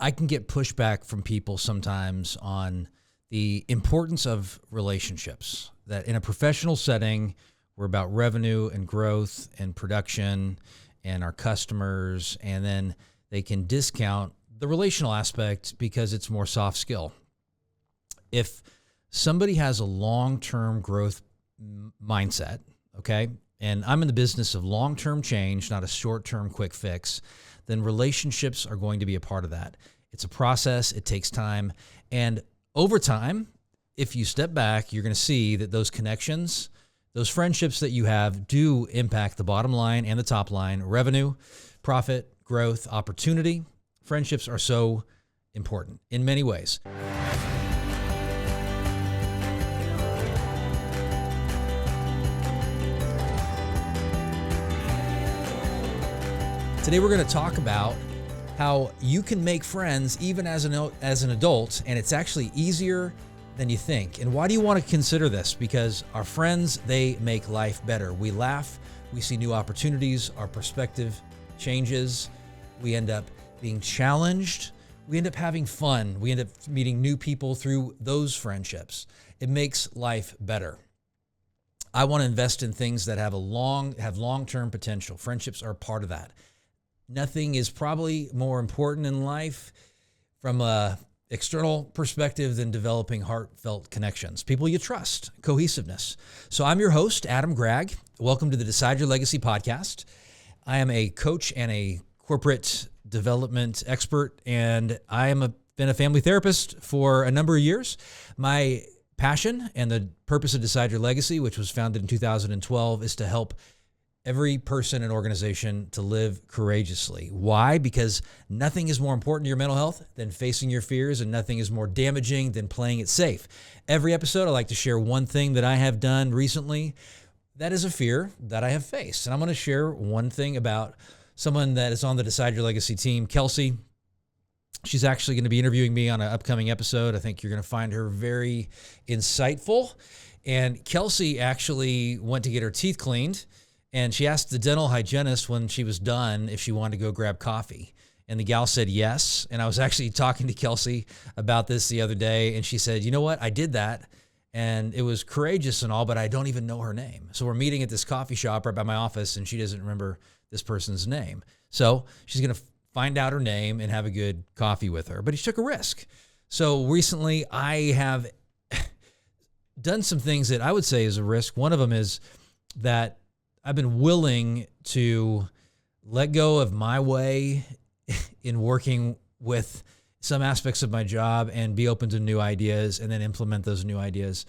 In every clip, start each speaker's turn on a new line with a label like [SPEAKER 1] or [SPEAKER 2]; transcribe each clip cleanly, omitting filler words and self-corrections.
[SPEAKER 1] I can get pushback from people sometimes on the importance of relationships, that in a professional setting, we're about revenue and growth and production and our customers, and then they can discount the relational aspect because it's more soft skill. If somebody has a long-term growth mindset, okay, and I'm in the business of long-term change, not a short-term quick fix, then relationships are going to be a part of that. It's a process. It takes time. And over time, if you step back, you're going to see that those connections, those friendships that you have do impact the bottom line and the top line, revenue, profit, growth, opportunity. Friendships are so important in many ways. Today we're going to talk about how you can make friends even as an adult, and it's actually easier than you think. And why do you want to consider this? Because our friends, they make life better. We laugh, we see new opportunities, our perspective changes, we end up being challenged, we end up having fun, we end up meeting new people through those friendships. It makes life better. I want to invest in things that have long-term potential. Friendships are a part of that. Nothing is probably more important in life from a external perspective than developing heartfelt connections, people you trust, cohesiveness. So I'm your host, Adam Gragg. Welcome to the Decide Your Legacy podcast. I am a coach and a corporate development expert, and I am been a family therapist for a number of years. My passion and the purpose of Decide Your Legacy, which was founded in 2012, is to help every person and organization to live courageously. Why? Because nothing is more important to your mental health than facing your fears, and nothing is more damaging than playing it safe. Every episode, I like to share one thing that I have done recently that is a fear that I have faced. And I'm going to share one thing about someone that is on the Decide Your Legacy team, Kelsey. She's actually going to be interviewing me on an upcoming episode. I think you're going to find her very insightful. And Kelsey actually went to get her teeth cleaned, and she asked the dental hygienist when she was done if she wanted to go grab coffee. And the gal said yes. And I was actually talking to Kelsey about this the other day, and she said, you know what, I did that, and it was courageous and all, but I don't even know her name. So we're meeting at this coffee shop right by my office, and she doesn't remember this person's name. So she's going to find out her name and have a good coffee with her. But she took a risk. So recently I have done some things that I would say is a risk. One of them is that I've been willing to let go of my way in working with some aspects of my job and be open to new ideas and then implement those new ideas.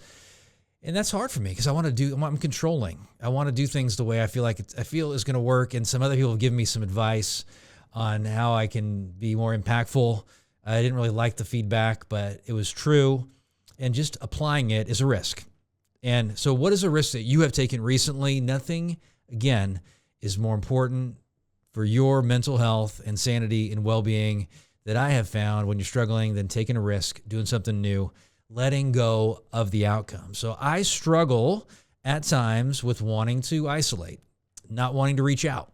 [SPEAKER 1] And that's hard for me because I'm controlling. I want to do things the way I feel is going to work. And some other people have given me some advice on how I can be more impactful. I didn't really like the feedback, but it was true. And just applying it is a risk. And so what is a risk that you have taken recently? Nothing, again, is more important for your mental health and sanity and well-being that I have found when you're struggling than taking a risk, doing something new, letting go of the outcome. So I struggle at times with wanting to isolate, not wanting to reach out.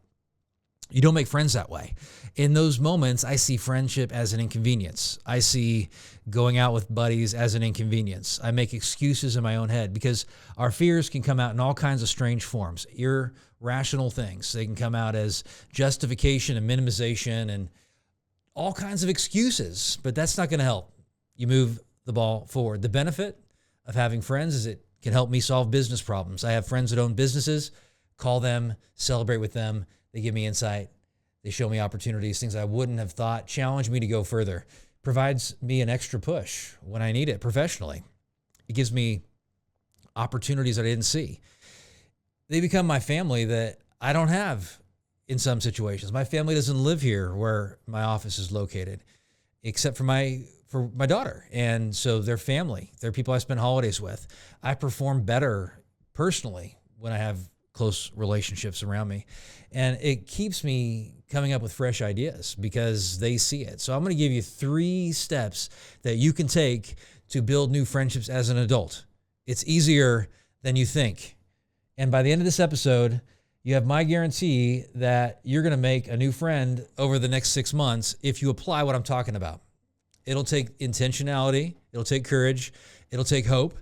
[SPEAKER 1] You don't make friends that way. In those moments, I see friendship as an inconvenience. I see going out with buddies as an inconvenience. I make excuses in my own head because our fears can come out in all kinds of strange forms, irrational things. They can come out as justification and minimization and all kinds of excuses, but that's not going to help you move the ball forward. The benefit of having friends is it can help me solve business problems. I have friends that own businesses, call them, celebrate with them. They give me insight. They show me opportunities, things I wouldn't have thought, challenge me to go further, provides me an extra push when I need it professionally. It gives me opportunities that I didn't see. They become my family that I don't have in some situations. My family doesn't live here where my office is located, except for my daughter. And so they're family. They're people I spend holidays with. I perform better personally when I have close relationships around me. And it keeps me coming up with fresh ideas because they see it. So I'm going to give you 3 steps that you can take to build new friendships as an adult. It's easier than you think. And by the end of this episode, you have my guarantee that you're going to make a new friend over the next 6 months if you apply what I'm talking about. It'll take intentionality. It'll take courage. It'll take hope,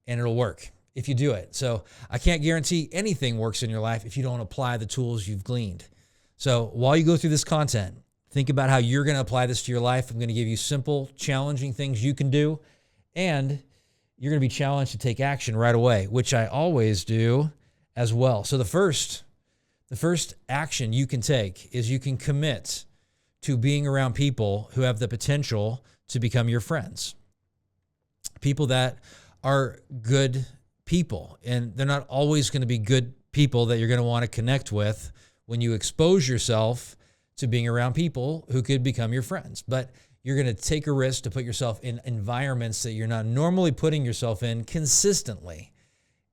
[SPEAKER 1] and it'll work if you do it. So I can't guarantee anything works in your life if you don't apply the tools you've gleaned. So while you go through this content, think about how you're going to apply this to your life. I'm going to give you simple, challenging things you can do, and you're going to be challenged to take action right away, which I always do as well. So the first action you can take is you can commit to being around people who have the potential to become your friends. People that are good people, and they're not always going to be good people that you're going to want to connect with when you expose yourself to being around people who could become your friends. But you're going to take a risk to put yourself in environments that you're not normally putting yourself in consistently.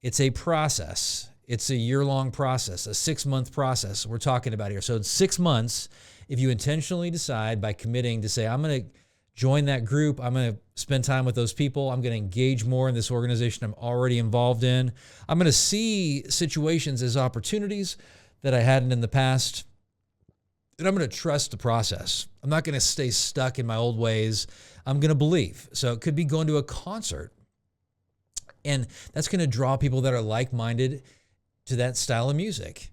[SPEAKER 1] It's a process. It's a year-long process, a 6-month process we're talking about here. So it's 6 months if you intentionally decide by committing to say, I'm going to join that group. I'm going to spend time with those people. I'm going to engage more in this organization I'm already involved in. I'm going to see situations as opportunities that I hadn't in the past. And I'm going to trust the process. I'm not going to stay stuck in my old ways. I'm going to believe. So it could be going to a concert. And that's going to draw people that are like-minded to that style of music.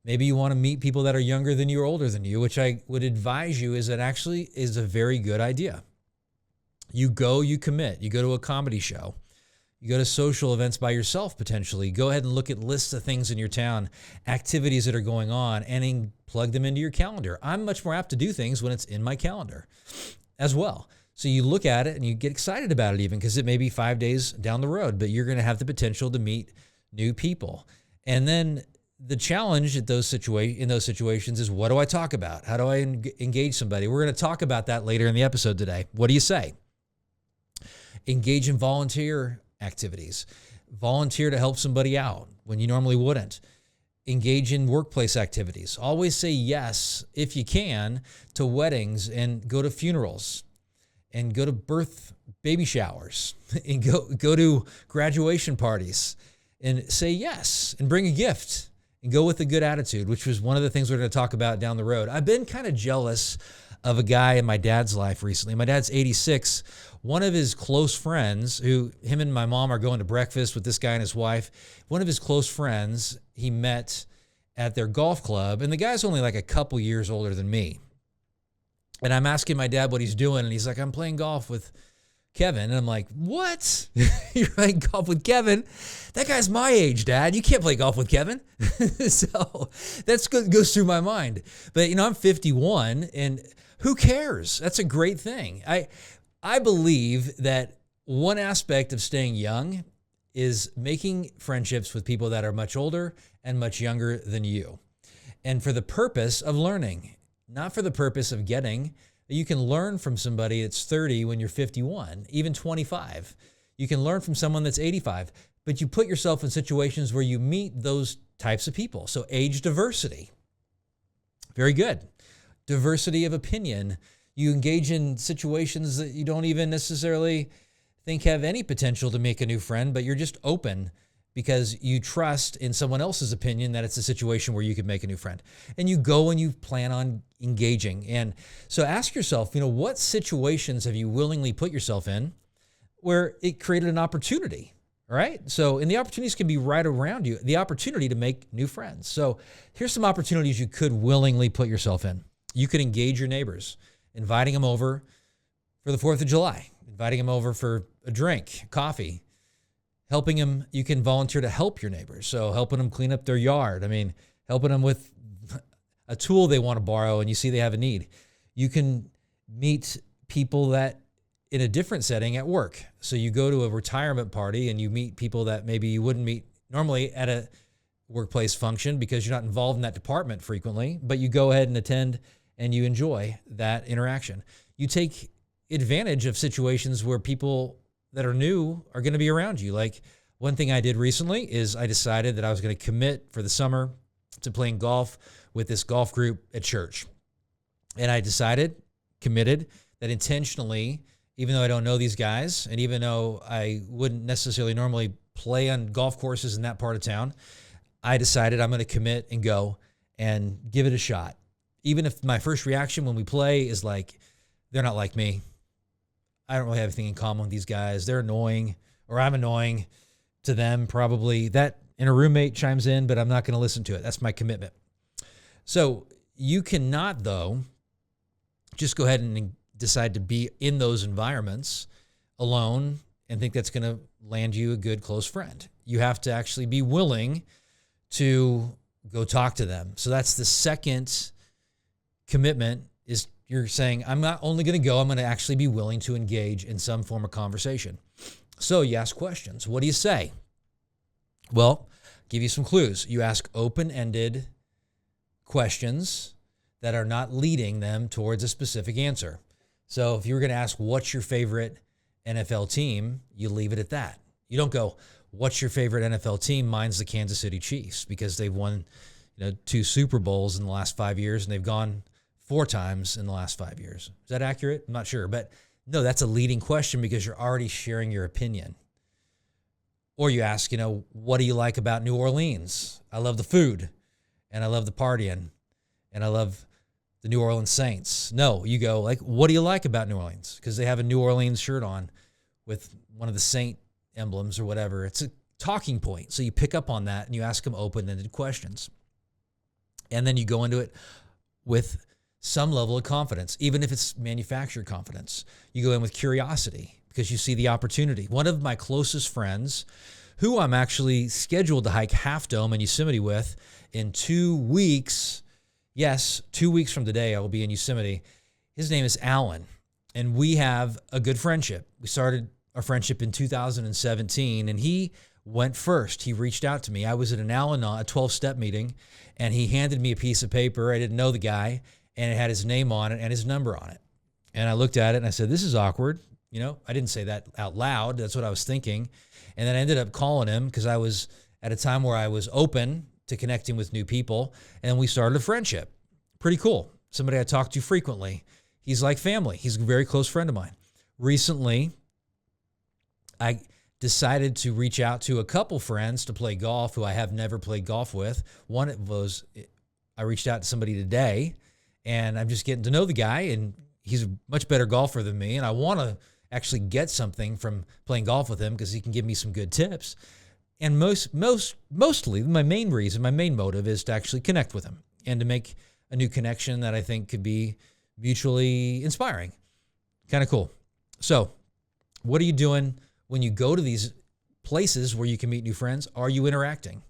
[SPEAKER 1] Maybe you want to meet people that are younger than you or older than you, which I would advise you is that actually is a very good idea. You go, you commit. You go to a comedy show. You go to social events by yourself, potentially. Go ahead and look at lists of things in your town, activities that are going on, and plug them into your calendar. I'm much more apt to do things when it's in my calendar as well. So you look at it and you get excited about it even because it may be 5 days down the road, but you're going to have the potential to meet new people. And then the challenge at in those situations is, what do I talk about? How do I engage somebody? We're going to talk about that later in the episode today. What do you say? Engage in volunteer activities. Volunteer to help somebody out when you normally wouldn't. Engage in workplace activities. Always say yes, if you can, to weddings and go to funerals and go to baby showers and go to graduation parties and say yes and bring a gift and go with a good attitude, which was one of the things we're going to talk about down the road. I've been kind of jealous of a guy in my dad's life recently. My dad's 86. One of his close friends, him and my mom are going to breakfast with this guy and his wife. One of his close friends, he met at their golf club, and the guy's only like a couple years older than me. And I'm asking my dad what he's doing, and he's like, I'm playing golf with Kevin. And I'm like, what? You're playing golf with Kevin? That guy's my age, Dad. You can't play golf with Kevin. So that's goes through my mind. But, I'm 51, and who cares? That's a great thing. I believe that one aspect of staying young is making friendships with people that are much older and much younger than you. And for the purpose of learning, not for the purpose of getting. You can learn from somebody that's 30 when you're 51, even 25. You can learn from someone that's 85, but you put yourself in situations where you meet those types of people. So age diversity, very good. Diversity of opinion. You engage in situations that you don't even necessarily think have any potential to make a new friend, but you're just open because you trust in someone else's opinion that it's a situation where you could make a new friend. And you go and you plan on engaging. And so ask yourself, what situations have you willingly put yourself in where it created an opportunity, all right? So, and the opportunities can be right around you, the opportunity to make new friends. So here's some opportunities you could willingly put yourself in. You could engage your neighbors, inviting them over for the 4th of July, inviting them over for a drink, coffee, helping them. You can volunteer to help your neighbors. So helping them clean up their yard. Helping them with a tool they want to borrow and you see they have a need. You can meet people that in a different setting at work. So you go to a retirement party and you meet people that maybe you wouldn't meet normally at a workplace function because you're not involved in that department frequently, but you go ahead and attend and you enjoy that interaction. You take advantage of situations where people that are new are going to be around you. Like one thing I did recently is I decided that I was going to commit for the summer to playing golf with this golf group at church. And I committed that intentionally, even though I don't know these guys, and even though I wouldn't necessarily normally play on golf courses in that part of town, I decided I'm going to commit and go and give it a shot. Even if my first reaction when we play is like, they're not like me. I don't really have anything in common with these guys. They're annoying, or I'm annoying to them probably. That and a roommate chimes in, but I'm not going to listen to it. That's my commitment. So you cannot, though, just go ahead and decide to be in those environments alone and think that's going to land you a good close friend. You have to actually be willing to go talk to them. So that's the second commitment, is you're saying, I'm not only going to go, I'm going to actually be willing to engage in some form of conversation. So you ask questions. What do you say? Well, I'll give you some clues. You ask open-ended questions that are not leading them towards a specific answer. So if you were going to ask, what's your favorite NFL team, you leave it at that. You don't go, what's your favorite NFL team? Mine's the Kansas City Chiefs, because they've won 2 Super Bowls in the last 5 years, and they've gone 4 times in the last 5 years. Is that accurate? I'm not sure. But no, that's a leading question because you're already sharing your opinion. Or you ask, what do you like about New Orleans? I love the food, and I love the partying, and I love the New Orleans Saints. No, you go like, what do you like about New Orleans? Because they have a New Orleans shirt on with one of the Saint emblems or whatever. It's a talking point. So you pick up on that and you ask them open-ended questions. And then you go into it with some level of confidence, even if it's manufactured confidence. You go in with curiosity because you see the opportunity. One of my closest friends, who I'm actually scheduled to hike Half Dome in Yosemite with in 2 weeks. Yes, 2 weeks from today, I will be in Yosemite. His name is Alan, and we have a good friendship. We started our friendship in 2017, and he went first. He reached out to me. I was at an Al-Anon, a 12-step meeting, and he handed me a piece of paper. I didn't know the guy, and it had his name on it and his number on it. And I looked at it, and I said, this is awkward. I didn't say that out loud. That's what I was thinking. And then I ended up calling him because I was at a time where I was open to connecting with new people, and we started a friendship. Pretty cool. Somebody I talk to frequently. He's like family. He's a very close friend of mine. Recently, I decided to reach out to a couple friends to play golf who I have never played golf with. One of those, I reached out to somebody today, and I'm just getting to know the guy, and he's a much better golfer than me, and I want to actually get something from playing golf with him because he can give me some good tips. And mostly, my main motive is to actually connect with him and to make a new connection that I think could be mutually inspiring. Kind of cool. So what are you doing when you go to these places where you can meet new friends? Are you interacting?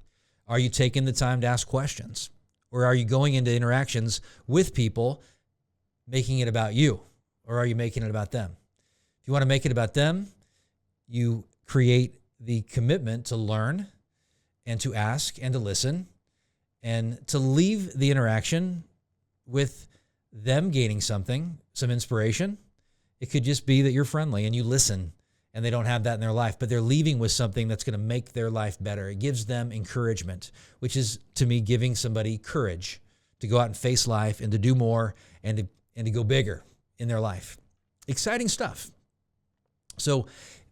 [SPEAKER 1] Are you taking the time to ask questions? Or are you going into interactions with people, making it about you? Or are you making it about them? If you want to make it about them, you create the commitment to learn and to ask and to listen and to leave the interaction with them gaining something, some inspiration. It could just be that you're friendly and you listen and they don't have that in their life, but they're leaving with something that's going to make their life better. It gives them encouragement, which is, to me, giving somebody courage to go out and face life and to do more and to go bigger in their life. Exciting stuff. So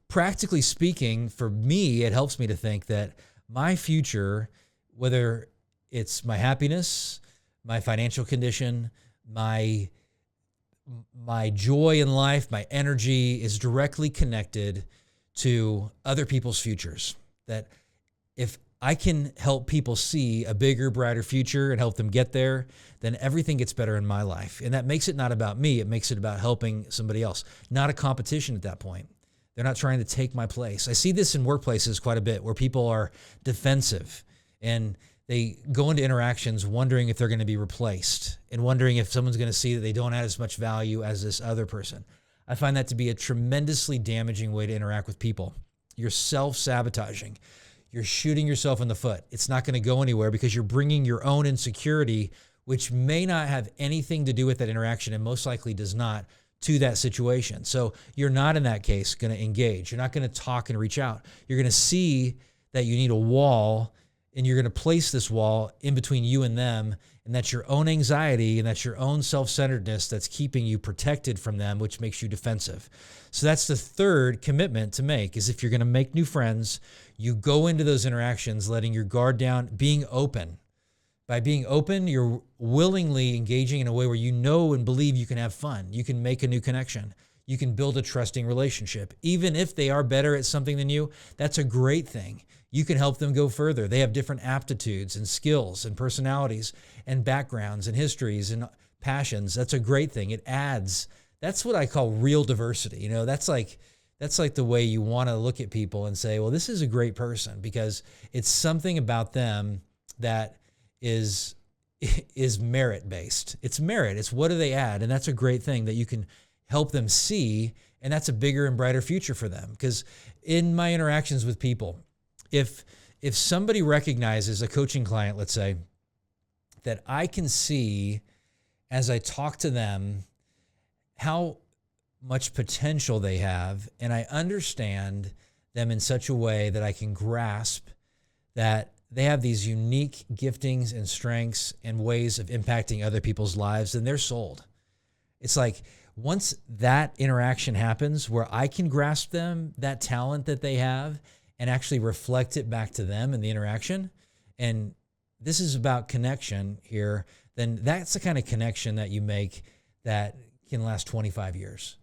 [SPEAKER 1] practically speaking, for me, it helps me to think that my future, whether it's my happiness, my financial condition, my joy in life, my energy is directly connected to other people's futures. That if I can help people see a bigger, brighter future and help them get there, then everything gets better in my life. And that makes it not about me. It makes it about helping somebody else. Not a competition at that point. They're not trying to take my place. I see this in workplaces quite a bit where people are defensive and they go into interactions wondering if they're going to be replaced and wondering if someone's going to see that they don't add as much value as this other person. I find that to be a tremendously damaging way to interact with people. You're self-sabotaging. You're shooting yourself in the foot. It's not going to go anywhere because you're bringing your own insecurity, which may not have anything to do with that interaction and most likely does not, to that situation. So you're not in that case going to engage. You're not going to talk and reach out. You're going to see that you need a wall and you're going to place this wall in between you and them, and that's your own anxiety and that's your own self-centeredness that's keeping you protected from them, which makes you defensive. So that's the third commitment to make, is if you're going to make new friends, you go into those interactions letting your guard down, being open. By being open, you're willingly engaging in a way where you know and believe you can have fun. You can make a new connection. you can build a trusting relationship. Even if they are better at something than you, that's a great thing. You can help them go further. They have different aptitudes and skills and personalities and backgrounds and histories and passions. That's a great thing. It adds, that's what I call real diversity. You know, that's like the way you want to look at people and say, well, this is a great person, because it's something about them that is merit-based. It's merit. It's what do they add? And that's a great thing that you can help them see, and that's a bigger and brighter future for them. Because in my interactions with people, if somebody recognizes, a coaching client, let's say, that I can see as I talk to them how much potential they have, and I understand them in such a way that I can grasp that they have these unique giftings and strengths and ways of impacting other people's lives, then they're sold. It's like once that interaction happens where I can grasp them, that talent that they have, and actually reflect it back to them in the interaction, and this is about connection here, then that's the kind of connection that you make that can last 25 years.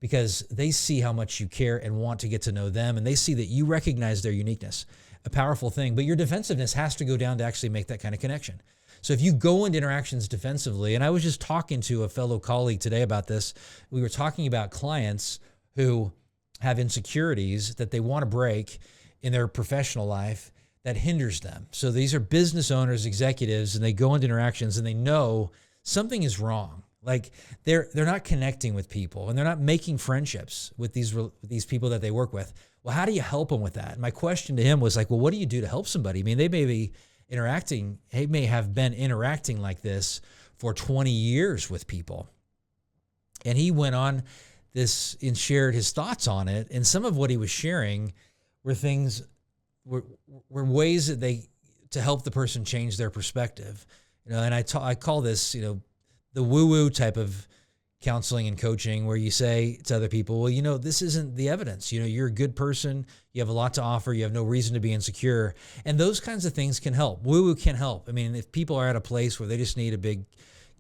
[SPEAKER 1] Because they see how much you care and want to get to know them, and they see that you recognize their uniqueness, a powerful thing. But your defensiveness has to go down to actually make that kind of connection. So if you go into interactions defensively, and I was just talking to a fellow colleague today about this, we were talking about clients who have insecurities that they want to break in their professional life that hinders them. So these are business owners, executives, and they go into interactions and they know something is wrong. Like they're not connecting with people, and they're not making friendships with these people that they work with. Well, how do you help them with that? And my question to him was like, well, what do you do to help somebody? I mean, they may have been interacting like this for 20 years with people. And he went on this and shared his thoughts on it. And some of what he was sharing were ways that to help the person change their perspective. You know, and I call this, you know, the woo-woo type of counseling and coaching, where you say to other people, well, you know, this isn't the evidence. You know, you're a good person. You have a lot to offer. You have no reason to be insecure. And those kinds of things can help. Woo-woo can help. I mean, if people are at a place where they just need a big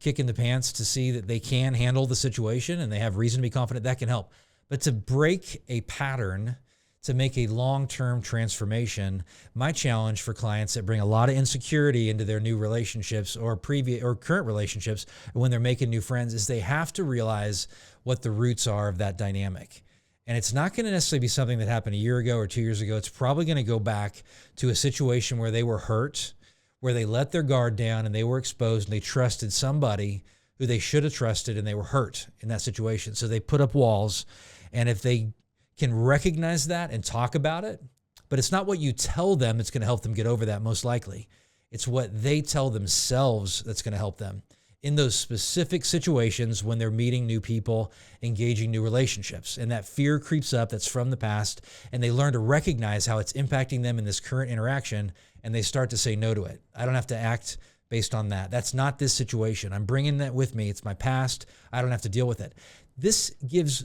[SPEAKER 1] kick in the pants to see that they can handle the situation and they have reason to be confident, that can help. But to break a pattern, to make a long-term transformation, my challenge for clients that bring a lot of insecurity into their new relationships or current relationships when they're making new friends is they have to realize what the roots are of that dynamic. And it's not going to necessarily be something that happened a year ago or 2 years ago. It's probably going to go back to a situation where they were hurt, where they let their guard down and they were exposed and they trusted somebody who they should have trusted, and they were hurt in that situation. So they put up walls. And if they can recognize that and talk about it, but it's not what you tell them that's going to help them get over that, most likely. It's what they tell themselves that's going to help them in those specific situations when they're meeting new people, engaging new relationships. And that fear creeps up that's from the past, and they learn to recognize how it's impacting them in this current interaction, and they start to say no to it. I don't have to act based on that. That's not this situation. I'm bringing that with me. It's my past. I don't have to deal with it. This gives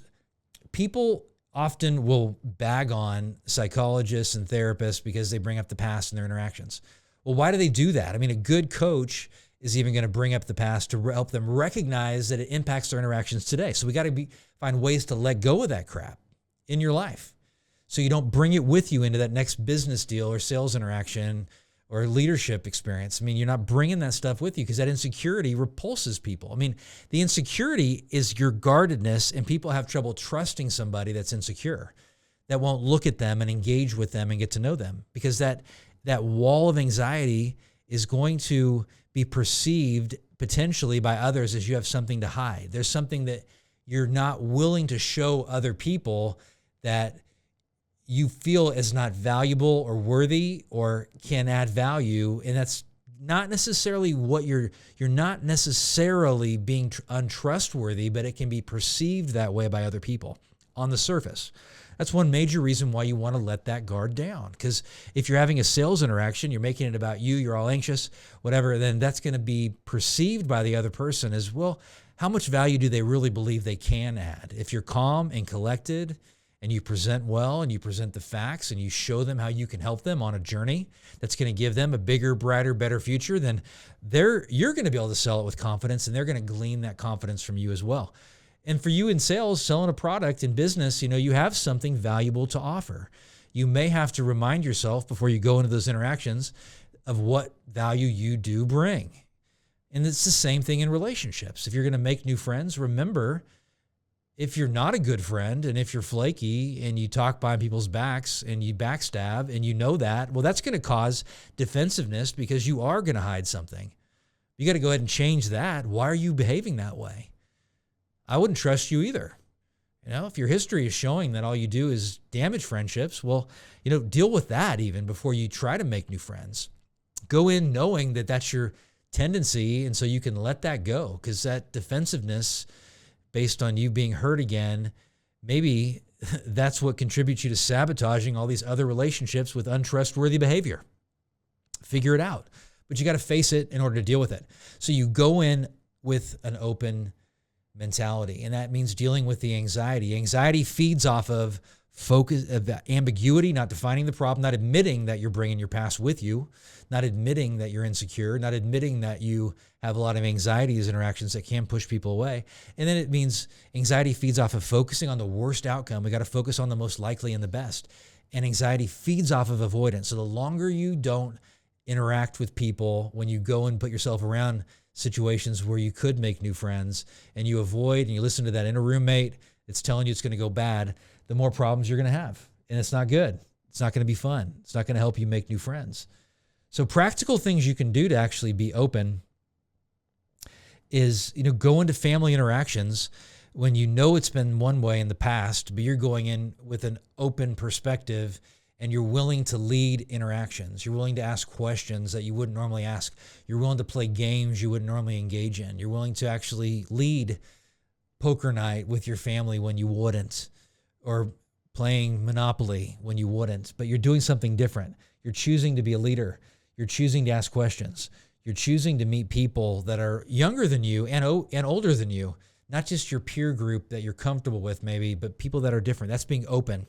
[SPEAKER 1] people often will bag on psychologists and therapists because they bring up the past in their interactions. Well, why do they do that? I mean, a good coach is even going to bring up the past to help them recognize that it impacts their interactions today. So we got to find ways to let go of that crap in your life so you don't bring it with you into that next business deal or sales interaction or leadership experience. I mean, you're not bringing that stuff with you because that insecurity repulses people. I mean, the insecurity is your guardedness, and people have trouble trusting somebody that's insecure, that won't look at them and engage with them and get to know them, because that wall of anxiety is going to be perceived potentially by others as you have something to hide. There's something that you're not willing to show other people that you feel is not valuable or worthy or can add value. And that's not necessarily what you're not necessarily being untrustworthy, but it can be perceived that way by other people on the surface. That's one major reason why you want to let that guard down. Because if you're having a sales interaction, you're making it about you, you're all anxious, whatever, then that's going to be perceived by the other person as, well, how much value do they really believe they can add? If you're calm and collected, and you present well, and you present the facts, and you show them how you can help them on a journey that's going to give them a bigger, brighter, better future, then you're going to be able to sell it with confidence, and they're going to glean that confidence from you as well. And for you in sales, selling a product in business, you have something valuable to offer. You may have to remind yourself before you go into those interactions of what value you do bring. And it's the same thing in relationships. If you're going to make new friends, remember, if you're not a good friend and if you're flaky and you talk behind people's backs and you backstab and you know that, well, that's going to cause defensiveness because you are going to hide something. You got to go ahead and change that. Why are you behaving that way? I wouldn't trust you either. If your history is showing that all you do is damage friendships, well, deal with that even before you try to make new friends. Go in knowing that that's your tendency, and so you can let that go, because that defensiveness based on you being hurt again, maybe that's what contributes you to sabotaging all these other relationships with untrustworthy behavior. Figure it out, but you got to face it in order to deal with it. So you go in with an open mentality, and that means dealing with the anxiety. Anxiety feeds off of focus, of ambiguity, not defining the problem, not admitting that you're bringing your past with you, not admitting that you're insecure, not admitting that you have a lot of anxieties, interactions that can push people away. And then it means anxiety feeds off of focusing on the worst outcome. We got to focus on the most likely and the best. And anxiety feeds off of avoidance. So the longer you don't interact with people, when you go and put yourself around situations where you could make new friends, and you avoid and you listen to that inner roommate that's telling you it's going to go bad, the more problems you're going to have. And it's not good. It's not going to be fun. It's not going to help you make new friends. So practical things you can do to actually be open is, go into family interactions when you know it's been one way in the past, but you're going in with an open perspective and you're willing to lead interactions. You're willing to ask questions that you wouldn't normally ask. You're willing to play games you wouldn't normally engage in. You're willing to actually lead poker night with your family when you wouldn't, or playing Monopoly when you wouldn't, but you're doing something different. You're choosing to be a leader. You're choosing to ask questions. You're choosing to meet people that are younger than you and older than you, not just your peer group that you're comfortable with maybe, but people that are different. That's being open.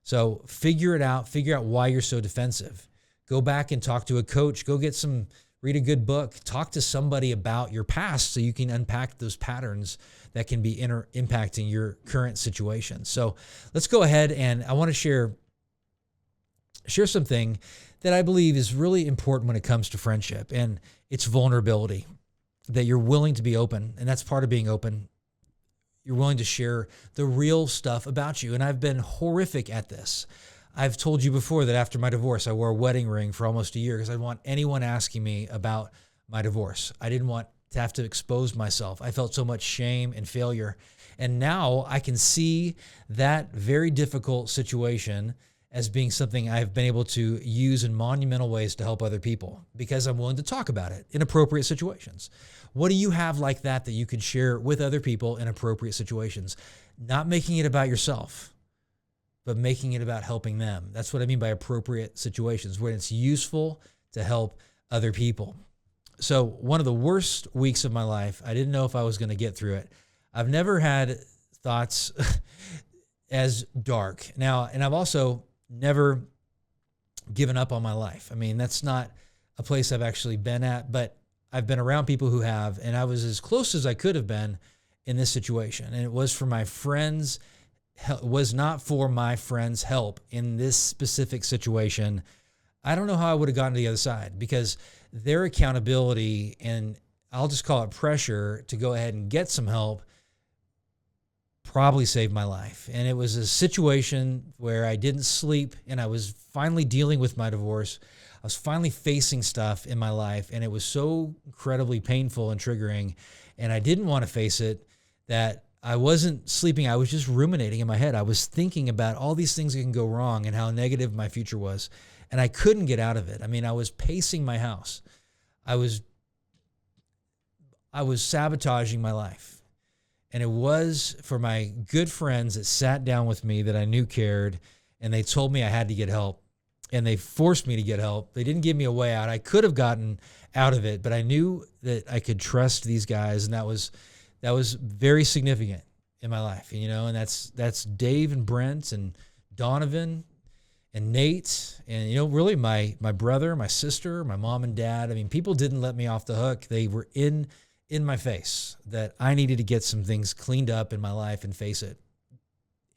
[SPEAKER 1] So figure it out. Figure out why you're so defensive. Go back and talk to a coach. Read a good book. Talk to somebody about your past so you can unpack those patterns that can be impacting your current situation. So let's go ahead, and I want to share something that I believe is really important when it comes to friendship, and it's vulnerability, that you're willing to be open, and that's part of being open. You're willing to share the real stuff about you, and I've been horrific at this. I've told you before that after my divorce, I wore a wedding ring for almost a year because I didn't want anyone asking me about my divorce. I didn't want to have to expose myself. I felt so much shame and failure. And now I can see that very difficult situation as being something I've been able to use in monumental ways to help other people because I'm willing to talk about it in appropriate situations. What do you have like that you could share with other people in appropriate situations? Not making it about yourself, but making it about helping them. That's what I mean by appropriate situations, where it's useful to help other people. So one of the worst weeks of my life, I didn't know if I was going to get through it. I've never had thoughts as dark. Now, and I've also never given up on my life. I mean, that's not a place I've actually been at, but I've been around people who have, and I was as close as I could have been in this situation. And it was for my friends, was not for my friends' help in this specific situation. I don't know how I would have gotten to the other side, because their accountability, and I'll just call it pressure to go ahead and get some help, probably saved my life. And it was a situation where I didn't sleep, and I was finally dealing with my divorce. I was finally facing stuff in my life, and it was so incredibly painful and triggering, and I didn't want to face it, that I wasn't sleeping. I was just ruminating in my head. I was thinking about all these things that can go wrong and how negative my future was, and I couldn't get out of it. I mean, I was pacing my house. I was sabotaging my life. And it was for my good friends that sat down with me that I knew cared, and they told me I had to get help, and they forced me to get help. They didn't give me a way out. I could have gotten out of it, but I knew that I could trust these guys, and that was very significant in my life, and that's Dave and Brent and Donovan and Nate, and really my brother, my sister, my mom and dad. I mean, people didn't let me off the hook. They were in in my face that I needed to get some things cleaned up in my life and face it.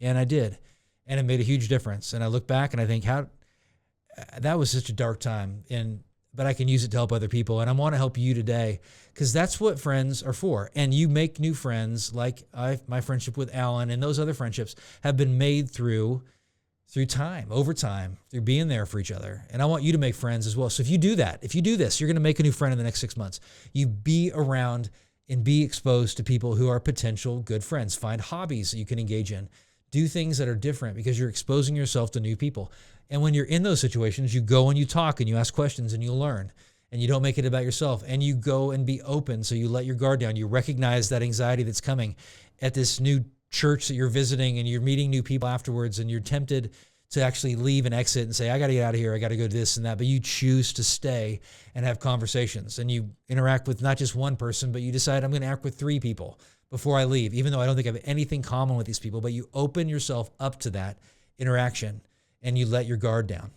[SPEAKER 1] And I did. And it made a huge difference. And I look back and I think, that was such a dark time. But I can use it to help other people. And I want to help you today because that's what friends are for. And you make new friends, like my friendship with Alan and those other friendships have been made through time, over time, through being there for each other. And I want you to make friends as well. So if you do this, you're going to make a new friend in the next 6 months. You be around and be exposed to people who are potential good friends. Find hobbies that you can engage in. Do things that are different because you're exposing yourself to new people. And when you're in those situations, you go and you talk and you ask questions and you learn. And you don't make it about yourself. And you go and be open. So you let your guard down. You recognize that anxiety that's coming at this new church that you're visiting, and you're meeting new people afterwards, and you're tempted to actually leave and exit and say, I got to get out of here. I got to go to this and that. But you choose to stay and have conversations. And you interact with not just one person, but you decide I'm going to interact with 3 people before I leave, even though I don't think I have anything common with these people. But you open yourself up to that interaction and you let your guard down.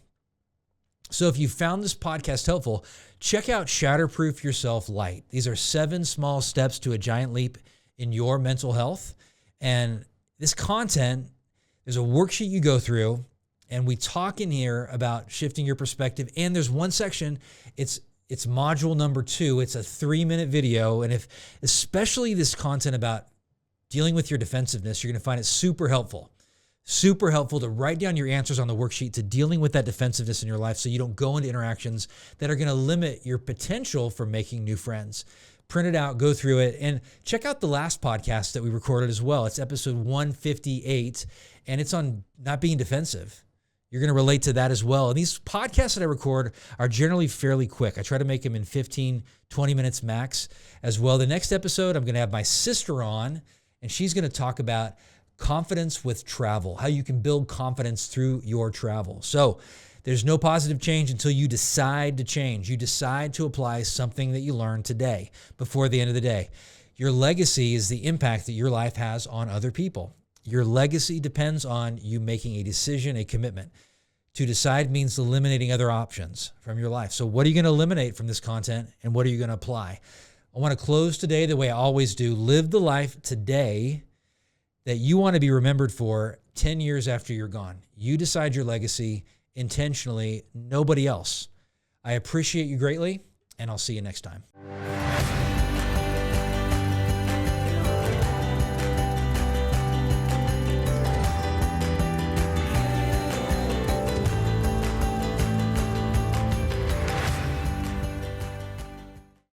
[SPEAKER 1] So if you found this podcast helpful, check out Shatterproof Yourself Light. These are 7 small steps to a giant leap in your mental health. And this content, there's a worksheet you go through, and we talk in here about shifting your perspective. And there's one section, it's module number 2. It's a 3-minute video. And especially this content about dealing with your defensiveness, you're going to find it super helpful to write down your answers on the worksheet to dealing with that defensiveness in your life so you don't go into interactions that are going to limit your potential for making new friends. Print it out, go through it, and check out the last podcast that we recorded as well. It's episode 158, and it's on not being defensive. You're going to relate to that as well. And these podcasts that I record are generally fairly quick. I try to make them in 15, 20 minutes max as well. The next episode, I'm going to have my sister on, and she's going to talk about confidence with travel, how you can build confidence through your travel. So there's no positive change until you decide to change. You decide to apply something that you learned today before the end of the day. Your legacy is the impact that your life has on other people. Your legacy depends on you making a decision, a commitment. To decide means eliminating other options from your life. So what are you going to eliminate from this content, and what are you going to apply? I want to close today the way I always do. Live the life today that you want to be remembered for 10 years after you're gone. You decide your legacy intentionally, nobody else. I appreciate you greatly, and I'll see you next time.